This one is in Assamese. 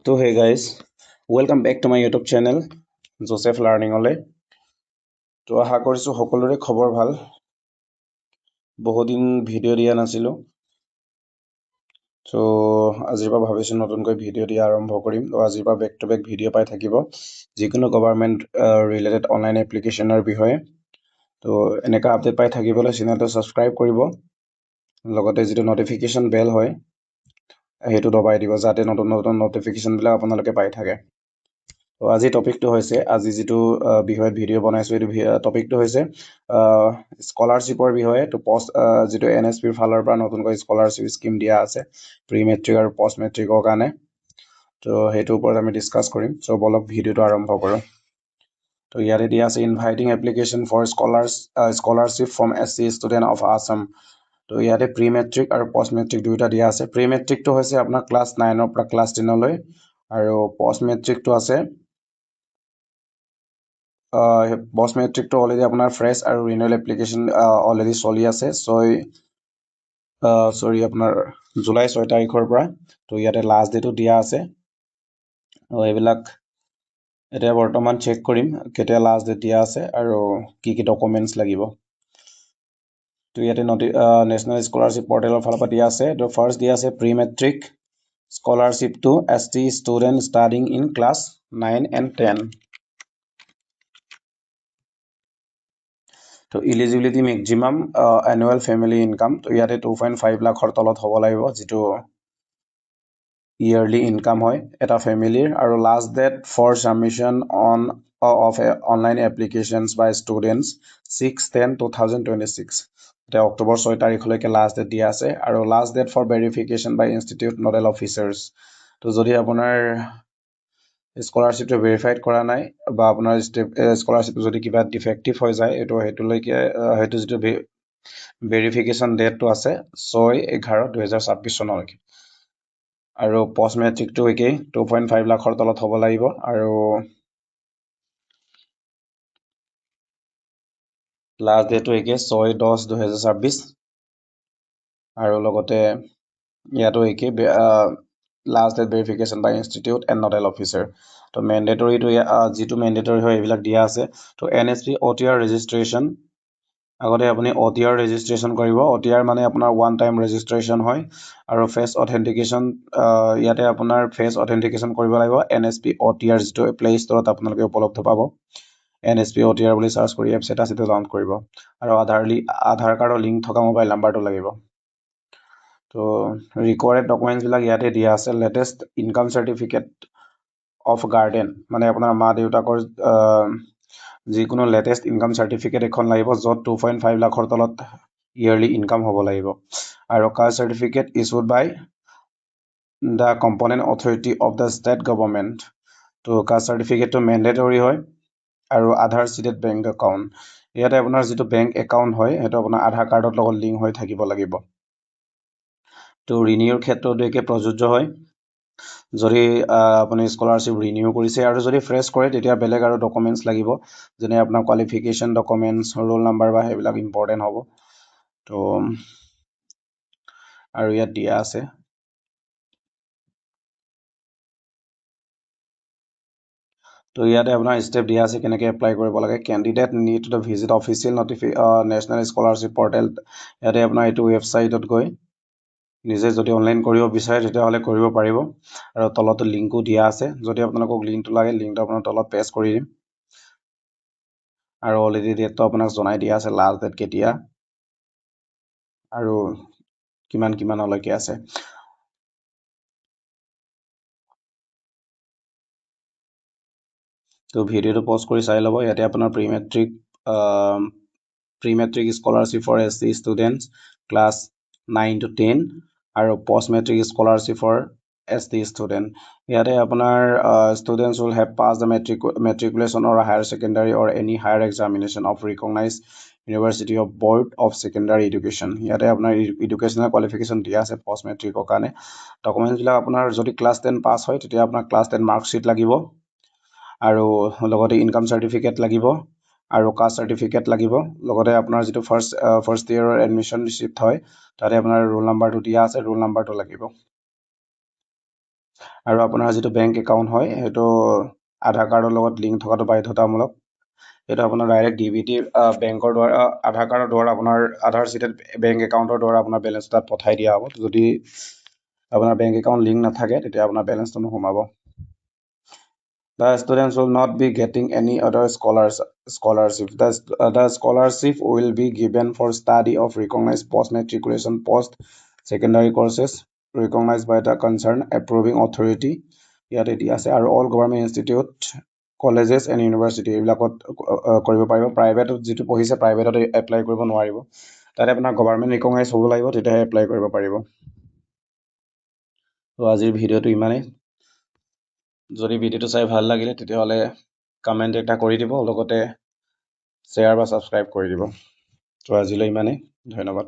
So hey guys, welcome back to my YouTube channel, Joseph Learning Ole. তো আশা কৰিছো সকলোৰে খবৰ ভাল। বহুদিন ভিডিঅ' দিয়া নাছিলো। তো আজিৰ পৰা ভাবিছো নতুনকৈ ভিডিঅ' দিয়া আৰম্ভ কৰিম। তো আজিৰ পৰা বেক টু বেক ভিডিঅ' পাই থাকিব যিকোনো গভৰ্ণমেণ্ট ৰিলেটেড অনলাইন এপ্লিকেশ্যনৰ বিষয়ে। তো এনেকা আপডেট পাই থাকিবলৈ চেনেলটো ছাবস্ক্ৰাইব কৰিব। লগতে যিটো নটিফিকেশ্যন বেল হয় সেইটো দবাই দিব যাতে নতুন নতুন নটিফিকেশ্যনবিলাক আপোনালোকে পাই থাকে। তো আজি টপিকটো হৈছে আজি যিটো বিষয়ত ভিডিঅ' বনাইছো এইটো টপিকটো হৈছে স্কলাৰশ্বিপৰ বিষয়ে। তো যিটো NSPৰ ফালৰ পৰা নতুনকৈ স্কলাৰশ্বিপ স্কিম দিয়া আছে প্ৰি মেট্ৰিক আৰু পষ্ট মেট্ৰিকৰ কাৰণে। তো সেইটোৰ ওপৰত আমি ডিছকাছ কৰিম। চ' বলক ভিডিঅ'টো আৰম্ভ কৰোঁ। তো ইয়াতে দিয়া আছে inviting application for scholarship from SC student of Assam. তো ইয়াতে প্ৰি মেট্ৰিক আৰু পষ্ট মেট্ৰিক দুয়োটা দিয়া আছে। প্ৰি মেট্ৰিকটো হৈছে আপোনাৰ ক্লাছ 9ৰ পৰা ক্লাছ 10লৈ আৰু পষ্ট মেট্ৰিকটো আছে পষ্ট মেট্ৰিকটো অলৰেডি আপোনাৰ ফ্ৰেছ আৰু ৰিনিউৱেল এপ্লিকেশ্যন অলৰেডি চলি আছে আপোনাৰ জুলাই 6 তাৰিখৰ পৰা। তো ইয়াতে লাষ্ট ডেটো দিয়া আছে। এইবিলাক এতিয়া বৰ্তমান চেক কৰিম কেতিয়া লাষ্ট ডেট দিয়া আছে আৰু কি কি ডকুমেণ্টছ লাগিব। তো ইয়াতে নেশ্যনেল স্কলাৰশ্বিপ পৰ্টেলৰ ফালৰ পৰা দিয়া আছে। তো ফাৰ্ষ্ট দিয়া আছে pre matric scholarship to ST student studying in class 9 and 10। তো eligibility maximum annual family income. তো ইয়াতে 2.5 লাখৰ তলত হ'ব লাগিব যিটো ইয়াৰলি ইনকাম হয় এটা ফেমিলিৰ। আৰু last date for submission of online applications by students 6/10/2026। এতিয়া অক্টোবৰ 6 তাৰিখলৈকে লাষ্ট ডেট দিয়া আছে। আৰু last date for verification by institute nodal officers. তো যদি আপোনাৰ স্কলাৰশ্বিপটো ভেৰিফাইড কৰা নাই বা আপোনাৰ স্কলাৰশ্বিপটো যদি কিবা ডিফেক্টিভ হৈ যায় সেইটো যিটো ভেৰিফিকেশ্যন ডেটটো আছে 6/11/2026 চনলৈকে। আৰু পষ্ট মেট্ৰিকটো একেই 2.5 লাখৰ তলত হ'ব লাগিব। আৰু লাষ্ট ডেটটো একে 6/10/2026। আৰু লগতে ইয়াতো একেই last date verification by institute and nodal officer. তো মেণ্ডেটৰীটো যিটো মেণ্ডেটৰী হয় এইবিলাক দিয়া আছে। তো NSP OTR ৰেজিষ্ট্ৰেশ্যন আগতে আপুনি OTR ৰেজিষ্ট্ৰেশ্যন কৰিব। OTR মানে আপোনাৰ ওৱান টাইম ৰেজিষ্ট্ৰেশ্যন হয়। আৰু ফেচ অথেণ্টিকেশ্যন ইয়াতে আপোনাৰ ফেচ অথেণ্টিকেশ্যন কৰিব লাগিব। NSP OTR যিটো প্লে ষ্টৰত আপোনালোকে উপলব্ধ পাব। NSP OTR বুলি চাৰ্চ কৰি এপছ এটা সেইটো ডাউনলোড কৰিব। আৰু আধাৰ কাৰ্ডৰ লিংক থকা মোবাইল নাম্বাৰটো লাগিব। তো ৰিকোৱাৰ্ড ডকুমেণ্টছবিলাক ইয়াতে দিয়া আছে। Latest income certificate of garden মানে আপোনাৰ মা দেউতাকৰ যিকোনো লেটেষ্ট ইনকাম চাৰ্টিফিকেট এখন লাগিব য'ত 2.5 লাখৰ তলত ইয়াৰলি ইনকাম হ'ব লাগিব। আৰু caste certificate issued by the component authority of the state government. তো কাষ্ট চাৰ্টিফিকেটটো মেণ্ডেটৰী হয়। আৰু আধাৰ চিটেড বেংক একাউণ্ট ইয়াতে আপোনাৰ যিটো বেংক একাউণ্ট হয় সেইটো আপোনাৰ আধাৰ কাৰ্ডৰ লগত লিংক হৈ থাকিব লাগিব। তো ৰিনিউৰ ক্ষেত্ৰতো একে প্ৰযোজ্য হয়। যদি আপুনি স্কলাৰশ্বিপ ৰিনিউ কৰিছে আৰু যদি ফ্ৰেছ কৰে তেতিয়া বেলেগ আৰু ডকুমেণ্টছ লাগিব যেনে আপোনাৰ কোৱালিফিকেশ্যন ডকুমেণ্টছ ৰোল নাম্বাৰ বা সেইবিলাক ইম্পৰ্টেণ্ট হ'ব। তো আৰু ইয়াত দিয়া আছে তো ইয়াতে আপোনাৰ ষ্টেপ দিয়া আছে কেনেকৈ এপ্লাই কৰিব লাগে। Candidate need to visit official national scholarship portal. ইয়াতে আপোনাৰ এইটো ৱেবছাইটত গৈ নিজে যদি অনলাইন কৰিব বিচাৰে তেতিয়াহ'লে কৰিব পাৰিব। আৰু তলতো লিংকো দিয়া আছে। যদি আপোনালোকক লিংকটো লাগে লিংকটো আপোনাৰ তলত পেষ্ট কৰি দিম। আৰু অলৰেডি ডেটটো আপোনাক জনাই দিয়া আছে লাষ্ট ডেট কেতিয়া আৰু কিমানলৈকে আছে। তো ভিডিঅ'টো পজ কৰি চাই ল'ব। ইয়াতে আপোনাৰ pre matric scholarship for SC students class 9 to 10 আৰু post matric scholarship for ST student. ইয়াতে আপোনাৰ students will have pass the matriculation or higher secondary or any higher examination of recognise university of board of secondary education. ইয়াতে আপোনাৰ এডুকেশ্যনেল কোৱালিফিকেশ্যন দিয়া আছে পষ্ট মেট্ৰিকৰ কাৰণে। ডকুমেণ্টছবিলাক আপোনাৰ যদি ক্লাছ 10 পাছ হয় তেতিয়া আপোনাৰ ক্লাছ 10 মাৰ্কশ্বিট লাগিব। আৰু লগতে ইনকাম চাৰ্টিফিকেট লাগিব আৰু কাষ্ট চাৰ্টিফিকেট লাগিব। লগতে আপোনাৰ যিটো ফাৰ্ষ্ট ইয়েৰৰ এডমিশ্যন ৰিচিপ্ট হয় তাতে আপোনাৰ ৰোল নাম্বাৰটো দিয়া আছে ৰোল নাম্বাৰটো লাগিব। আৰু আপোনাৰ যিটো বেংক একাউণ্ট হয় সেইটো আধাৰ কাৰ্ডৰ লগত লিংক থকাটো বাধ্যতামূলক। সেইটো আপোনাৰ ডাইৰেক্ট DBT বেংকৰ দ্বাৰা আধাৰ কাৰ্ডৰ দ্বাৰা আপোনাৰ আধাৰ চিটেড বেংক একাউণ্টৰ দ্বাৰা আপোনাৰ বেলেঞ্চ তাত পঠাই দিয়া হ'ব। যদি আপোনাৰ বেংক একাউণ্ট লিংক নাথাকে তেতিয়া আপোনাৰ বেলেঞ্চটো নোসোমাব। The students will not be getting any other scholarship. The scholarship will be given for study of recognized post-matriculation post-secondary courses recognized by the concerned approving authority. ইয়াত এতিয়া আছে আৰু all government institute, colleges and university এইবিলাকত কৰিব পাৰিব। প্ৰাইভেটত যিটো পঢ়িছে প্ৰাইভেটত এপ্লাই কৰিব নোৱাৰিব। তাতে আপোনাৰ গভৰ্ণমেণ্ট ৰিকগনাইজ হ'ব লাগিব, তেতিয়াহে এপ্লাই কৰিব পাৰিব। তো আজিৰ ভিডিঅ'টো ইমানেই। যদি ভিডিঅ'টো চাই ভাল লাগিলে তেতিয়াহ'লে কমেণ্ট এটা কৰি দিব, লগতে শ্বেয়াৰ বা ছাবস্ক্ৰাইব কৰি দিব। তো আজিলৈ ইমানেই, ধন্যবাদ।